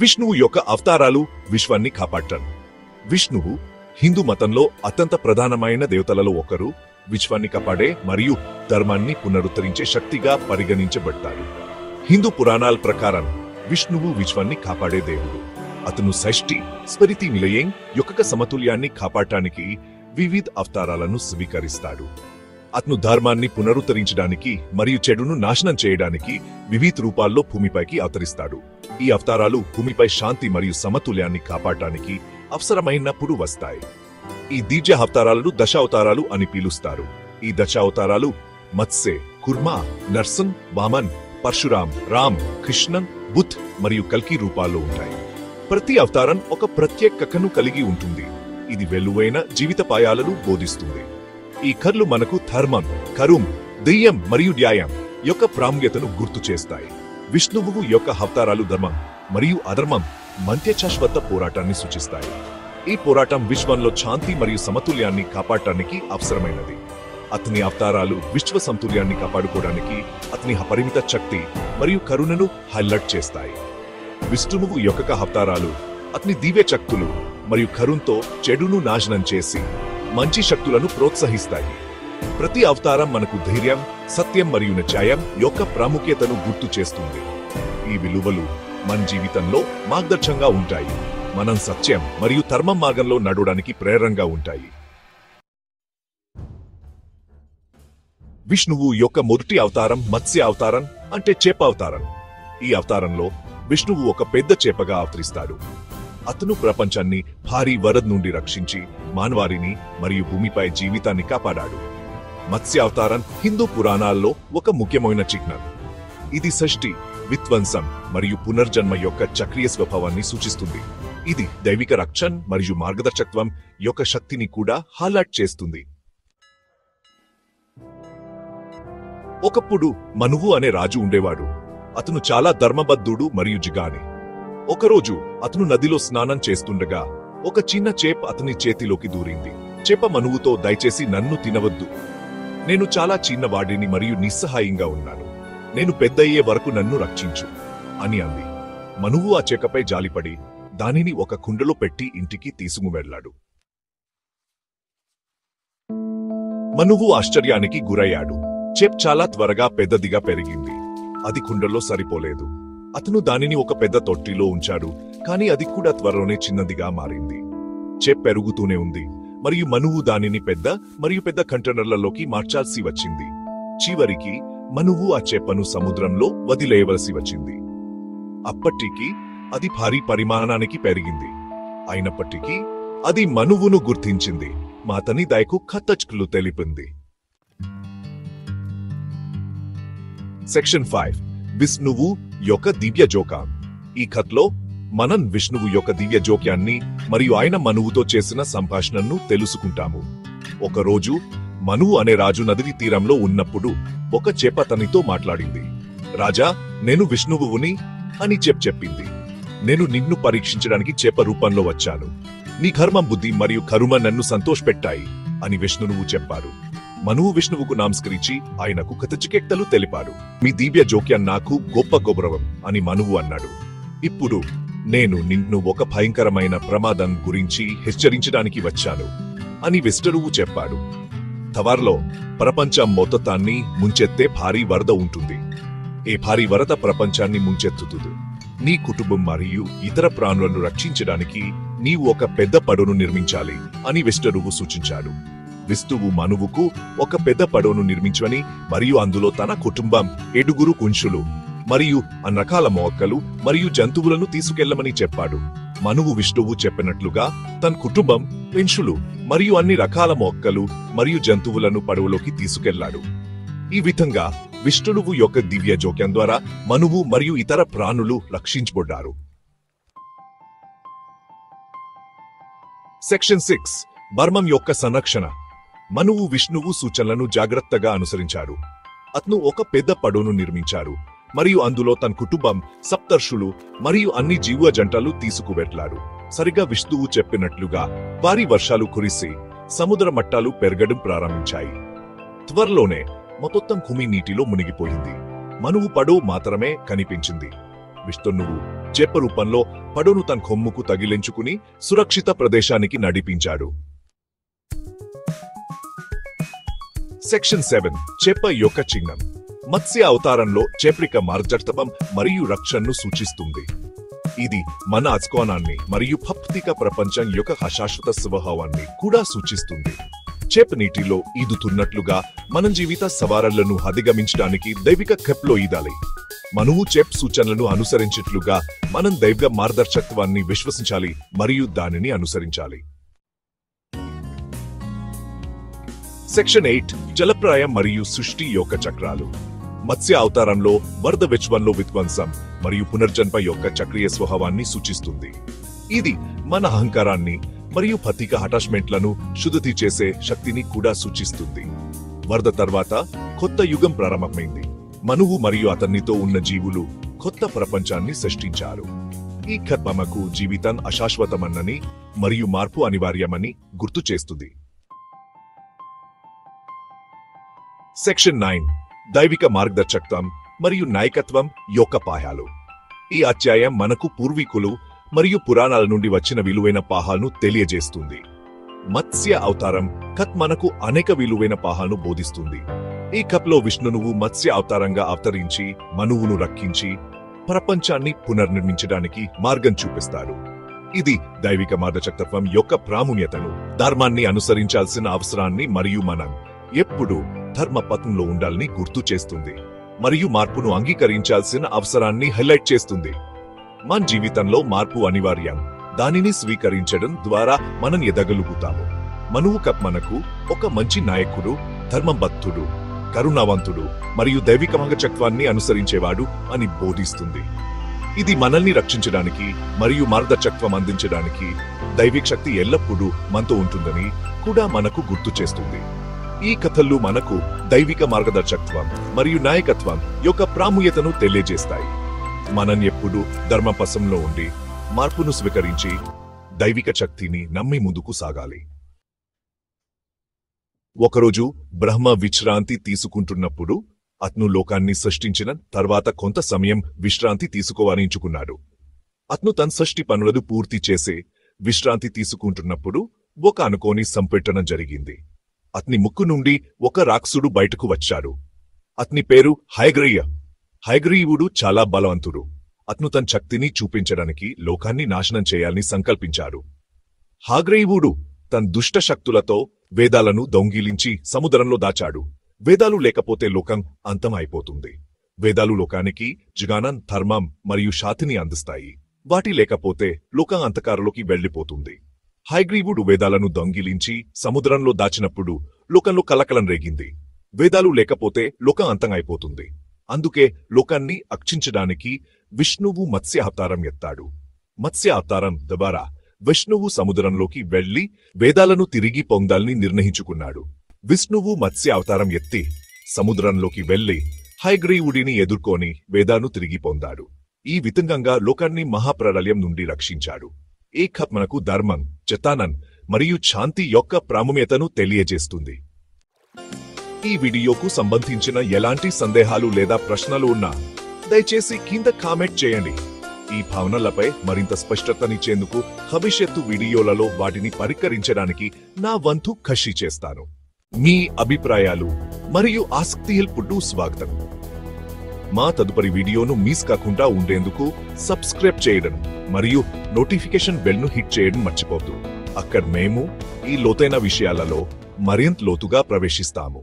విష్ణువు యొక్క అవతారాలు విశ్వాన్ని కాపాడటం. విష్ణువు హిందూ మతంలో అత్యంత ప్రధానమైన దేవతలలో ఒకరు. విశ్వాన్ని కాపాడే మరియు ధర్మాన్ని పునరుద్ధరించే శక్తిగా పరిగణించబడతారు. హిందూ పురాణాల ప్రకారం విష్ణువు విశ్వాన్ని కాపాడే దేవుడు. అతను సృష్టి స్మృతి నిలయం యొక్క సమతుల్యాన్ని కాపాడటానికి వివిధ అవతారాలను స్వీకరిస్తాడు. అతను ధర్మాన్ని పునరుద్ధరించడానికి మరియు చెడును నాశనం చేయడానికి వివిధ రూపాల్లో భూమిపైకి అవతరిస్తాడు. ఈ అవతారాలు భూమిపై శాంతి మరియు సమతుల్యాన్ని కాపాడటానికి అవసరమైనప్పుడు వస్తాయి. ఈ దివ్య అవతారాలను దశావతారాలు అని పిలుస్తారు. ఈ దశావతారాలు మత్స్య, కుర్మా, నర్సింహ్, వామన్, పరశురామ్, రామ్, కృష్ణన్, బుద్ధ్ మరియు కల్కి రూపాల్లో ఉంటాయి. ప్రతి అవతారం ఒక ప్రత్యేకతను కలిగి ఉంటుంది. ఇది వెలువైన జీవితపాయాలను బోధిస్తుంది. ఈ కథలు మనకు ధర్మం, కరుం, దెయ్యం మరియు న్యాయం యొక్క ప్రాముఖ్యతను గుర్తు చేస్తాయి. విష్ణువు యొక్క అవతారాలు ధర్మం మరియు అధర్మం మధ్య శాశ్వత పోరాటాన్ని సూచిస్తాయి. ఈ పోరాటం విశ్వంలో శాంతి మరియు సమతుల్యాన్ని కాపాడటానికి అవసరమైనది. అతని అవతారాలు విశ్వ సమతుల్యాన్ని కాపాడుకోవడానికి అతని అపరిమిత శక్తి మరియు కరుణను హైలైట్ చేస్తాయి. విష్ణువు యొక్క అవతారాలు అతని దివ్య శక్తులు మరియు కరుణతో చెడును నాశనం చేసి మంచి శక్తులను ప్రోత్సహిస్తాయి. ప్రతి అవతారం మనకు ధైర్యం, సత్యం మరియు న్యాయం యొక్క ప్రాముఖ్యతను గుర్తు చేస్తుంది. ఈ విలువలు మన జీవితంలో మార్గదర్శకంగా ఉంటాయి. మనం సత్యం మరియు ధర్మం మార్గంలో నడవడానికి ప్రేరణగా ఉంటాయి. విష్ణువు యొక్క మొదటి అవతారం మత్స్య అవతారం, అంటే చేప అవతారం. ఈ అవతారంలో విష్ణువు ఒక పెద్ద చేపగా అవతరిస్తాడు. అతను ప్రపంచాన్ని భారీ వరద నుండి రక్షించి మానవాళిని మరియు భూమిపై జీవితాన్ని కాపాడాడు. మత్స్య అవతారం హిందూ పురాణాల్లో ఒక ముఖ్యమైన చిహ్నం. ఇది సృష్టి, విధ్వంసం మరియు పునర్జన్మ యొక్క చక్రీయ స్వభావాన్ని సూచిస్తుంది. ఇది దైవిక రక్షణ మరియు మార్గదర్శకత్వం యొక్క శక్తిని కూడా హైలైట్ చేస్తుంది. ఒకప్పుడు మనువు అనే రాజు ఉండేవాడు. అతను చాలా ధర్మబద్ధుడు మరియు జిగాని. ఒకరోజు అతను నదిలో స్నానం చేస్తుండగా ఒక చిన్న చేప అతని చేతిలోకి దూరింది. చేప మనువుతో, దయచేసి నన్ను తినవద్దు. నేను చాలా చిన్నవాడిని మరియు నిస్సహాయంగా ఉన్నాను. నేను పెద్దయ్యే వరకు నన్ను రక్షించు అని అంది. మనువు ఆ చేపపై జాలిపడి దానిని ఒక కుండలో పెట్టి ఇంటికి తీసుకువెళ్లాడు. మనువు ఆశ్చర్యానికి గురయ్యాడు. చేప చాలా త్వరగా పెద్దదిగా పెరిగింది. అది కుండలో సరిపోలేదు. అతను దానిని ఒక పెద్ద తొట్టిలో ఉంచాడు, కానీ అది కూడా త్వరలోనే చిన్నదిగా మారింది. చేప పెరుగుతూనే ఉంది మరియు మనువు దానిని పెద్ద మరియు పెద్ద కంటైనర్లలోకి మార్చాల్సి వచ్చింది. చివరికి మనువు ఆ చేపను సముద్రంలో వదిలేయవలసి వచ్చింది. అప్పటికి అది భారీ పరిమాణానికి పెరిగింది. అయినప్పటికీ అది మనువును గుర్తించింది. అతని దయకు కృతజ్ఞతలు తెలిపింది. సెక్షన్ 5 విష్ణువు యొక్క దివ్య జోక్యం. ఈ కథలో మనం విష్ణువు యొక్క దివ్య జోక్యాన్ని మరియు ఆయన మనువుతో చేసిన సంభాషణను తెలుసుకుంటాము. ఒకరోజు మనువు అనే రాజు నది తీరంలో ఉన్నప్పుడు ఒక చేప తనతో మాట్లాడింది. రాజా, నేను విష్ణువుని అని చెప్పింది. నేను నిన్ను పరీక్షించడానికి చేప రూపంలో వచ్చాను. నీ ధర్మం, బుద్ధి మరియు కరుణ నన్ను సంతోషపెట్టాయి అని విష్ణువు చెప్పారు. మనువు విష్ణువుకు నమస్కరించి ఆయనకు కృతజ్ఞతలు తెలిపారు. మీ దివ్య జోక్యం నాకు గొప్ప గౌరవం అని మనువు అన్నాడు. ఇప్పుడు నేను నిన్ను ఒక భయంకరమైన ప్రమాదం గురించి హెచ్చరించడానికి వచ్చాను అని విష్ణువు చెప్పాడు. త్వరలో ప్రపంచం మొత్తాన్ని ముంచెత్తే భారీ వరద ఉంటుంది. ఈ భారీ వరద ప్రపంచాన్ని ముంచెత్తుతుంది. నీ కుటుంబం మరియు ఇతర ప్రాణులను రక్షించడానికి నీవు ఒక పెద్ద పడవను నిర్మించాలి అని విష్ణువు సూచించాడు. విష్ణువు మనువుకు ఒక పెద్ద పడవను నిర్మించమని మరియు అందులో తన కుటుంబం, 7 కుంచులు మరియు అన్ని రకాల మొక్కలు మరియు జంతువులను తీసుకెళ్లమని చెప్పాడు. మనువు విష్ణువు చెప్పినట్లుగా తన కుటుంబం, పెంచులు మరియు అన్ని రకాల మొక్కలు మరియు జంతువులను పడవలోకి తీసుకెళ్లాడు. ఈ విధంగా విష్ణువు యొక్క దివ్య జోక్యం ద్వారా మనువు మరియు ఇతర ప్రాణులు రక్షించబడ్డారు. సెక్షన్ 6 ధర్మం యొక్క సంరక్షణ. మనువు విష్ణువు సూచనలను జాగ్రత్తగా అనుసరించాడు. అతను ఒక పెద్ద పడవను నిర్మించారు మరియు అందులో తన కుటుంబం, సప్తర్షులు మరియు అన్ని జీవ జంటలు తీసుకువెళ్లాడు. సరిగా విష్ణువు చెప్పినట్లుగా భారీ వర్షాలు కురిసి సముద్ర మట్టాలు పెరగడం ప్రారంభించాయి. త్వరలోనే మొత్తం భూమి నీటిలో మునిగిపోయింది. మనువు పడవ మాత్రమే కనిపించింది. విష్ణువు చెప్ప రూపంలో పడవను తన కొమ్ముకు తగిలించుకుని సురక్షిత ప్రదేశానికి నడిపించాడు. సెక్షన్ 7 చెప్ప యొక్క చిహ్నం. మత్స్య అవతారంలో చేపరిక మార్గదర్శకత్వం మరియు రక్షణను సూచిస్తుంది. ఇది మన అజ్ఞానాన్ని మరియు భౌతిక ప్రపంచం యొక్క అశాశ్వత స్వభావాన్ని కూడా సూచిస్తుంది. చేప నీటిలో ఈదుతున్నట్లుగా మనం జీవిత సవాళ్లను అధిగమించడానికి దైవిక కృపలో ఈదాలి. మనము చేప సూచనలను అనుసరించినట్లుగా మనం దైవిక మార్గదర్శకత్వాన్ని విశ్వసించాలి మరియు దానిని అనుసరించాలి. సెక్షన్ 8 జలప్రాయం మరియు సృష్టి యొక్క చక్రాలు. మత్స్య అవతారంలో వరద విశ్వంలో విధ్వంసం మరియు పునర్జన్మ యొక్క చక్రీయ స్వభావాన్ని సూచిస్తుంది. ఇది మన అహంకారాన్ని మరియు భౌతిక అటాచ్మెంట్లను శుద్ధి చేసే శక్తిని కూడా సూచిస్తుంది. వరద తర్వాత కొత్త యుగం ప్రారంభమైంది. మనువు మరియు అతనితో ఉన్న జీవులు కొత్త ప్రపంచాన్ని సృష్టించారు. ఈ కర్మకు జీవితం అశాశ్వతమన్నని మరియు మార్పు అనివార్యమని గుర్తు చేస్తుంది. సెక్షన్ 9 దైవిక మార్గదర్శకత్వం మరియు నాయకత్వం యొక్క పాఠాలు. ఈ అధ్యాయం మనకు పూర్వీకులు మరియు పురాణాల నుండి వచ్చిన విలువైన పాఠాలను తెలియజేస్తుంది. మత్స్య అవతారం కథ మనకు అనేక విలువైన పాఠాలను బోధిస్తుంది. ఈ కథలో విష్ణువు మత్స్య అవతారంగా అవతరించి మనువును రక్షించి ప్రపంచాన్ని పునర్నిర్మించడానికి మార్గం చూపిస్తాడు. ఇది దైవిక మార్గదర్శకత్వం యొక్క ప్రాముఖ్యతను, ధర్మాన్ని అనుసరించాల్సిన అవసరాన్ని మరియు మనం ఎప్పుడు ధర్మపథంలో ఉండాలని గుర్తు చేస్తుంది మరియు మార్పును అంగీకరించాల్సిన అవసరాన్ని హైలైట్ చేస్తుంది. మన జీవితంలో మార్పు అనివార్యం. దానిని స్వీకరించడం ద్వారా మనం ఎదగలుగుతాము. మనువు మనకు ఒక మంచి నాయకుడు, ధర్మబద్ధుడు, కరుణావంతుడు మరియు దైవిక మార్గదర్శకత్వాన్ని అనుసరించేవాడు అని బోధిస్తుంది. ఇది మనల్ని రక్షించడానికి మరియు మార్గదర్శకత్వం అందించడానికి దైవిక శక్తి ఎల్లప్పుడూ మనతో ఉంటుందని కూడా మనకు గుర్తు చేస్తుంది. ఈ కథలు మనకు దైవిక మార్గదర్శకత్వం మరియు నాయకత్వం యొక్క ప్రాముఖ్యతను తెలియజేస్తాయి. మనం ఎప్పుడు ధర్మపథంలో ఉండి మార్పును స్వీకరించి దైవిక శక్తిని నమ్మి ముందుకు సాగాలి. ఒకరోజు బ్రహ్మ విశ్రాంతి తీసుకుంటున్నప్పుడు అతను లోకాన్ని సృష్టించిన తర్వాత కొంత సమయం విశ్రాంతి తీసుకోవాలనుకున్నాడు. అతను తన సృష్టి పనులను పూర్తి చేసే విశ్రాంతి తీసుకుంటున్నప్పుడు ఒక అనుకోని సంఘటన జరిగింది. అతని ముక్కు నుండి ఒక రాక్షసుడు బయటకు వచ్చాడు. అతని పేరు హయగ్రీవ. హయగ్రీవుడు చాలా బలవంతుడు. అతను తన శక్తిని చూపించడానికి లోకాన్ని నాశనం చేయాలని సంకల్పించాడు. హయగ్రీవుడు తన దుష్ట శక్తులతో వేదాలను దొంగిలించి సముద్రంలో దాచాడు. వేదాలు లేకపోతే లోకం అంతం అయిపోతుంది. వేదాలు లోకానికి జ్ఞానం, ధర్మం మరియు శాంతిని అందిస్తాయి. వాటి లేకపోతే లోకం అంధకారంలోకి వెళ్లిపోతుంది. హయగ్రీవుడు వేదాలను దొంగిలించి సముద్రంలో దాచినప్పుడు లోకంలో కలకలం రేగింది. వేదాలు లేకపోతే లోకం అంతం అయిపోతుంది. అందుకే లోకాన్ని రక్షించడానికి విష్ణువు మత్స్య అవతారం ఎత్తాడు. మత్స్య అవతారం ద్వారా విష్ణువు సముద్రంలోకి వెళ్లి వేదాలను తిరిగి పొందాలని నిర్ణయించుకున్నాడు. విష్ణువు మత్స్య అవతారం ఎత్తి సముద్రంలోకి వెళ్లి హయగ్రీవుడిని ఎదుర్కొని వేదాలను తిరిగి పొందాడు. ఈ విధంగా లోకాన్ని మహాప్రళయం నుండి రక్షించాడు. ఈ కథ మనకు ధర్మం, చైతన్యం మరియు శాంతి యొక్క ప్రాముఖ్యతను తెలియజేస్తుంది. ఈ వీడియోకు సంబంధించిన ఎలాంటి సందేహాలు లేదా ప్రశ్నలు ఉన్నా దయచేసి కింద కామెంట్ చేయండి. ఈ భావనలపై మరింత స్పష్టతనిచ్చేందుకు భవిష్యత్తు వీడియోలలో వాటిని పరిష్కరించడానికి నా వంతు కృషి చేస్తాను. మీ అభిప్రాయాలు మరియు ఆసక్తిలకు స్వాగతం. మా తదుపరి వీడియోను మిస్ కాకుండా ఉండేందుకు సబ్స్క్రైబ్ చేయడం మరియు నోటిఫికేషన్ బెల్ ను హిట్ చేయడం మర్చిపోవద్దు. అక్కడ మేము ఈ లోతైన విషయాలలో మరింత లోతుగా ప్రవేశిస్తాము.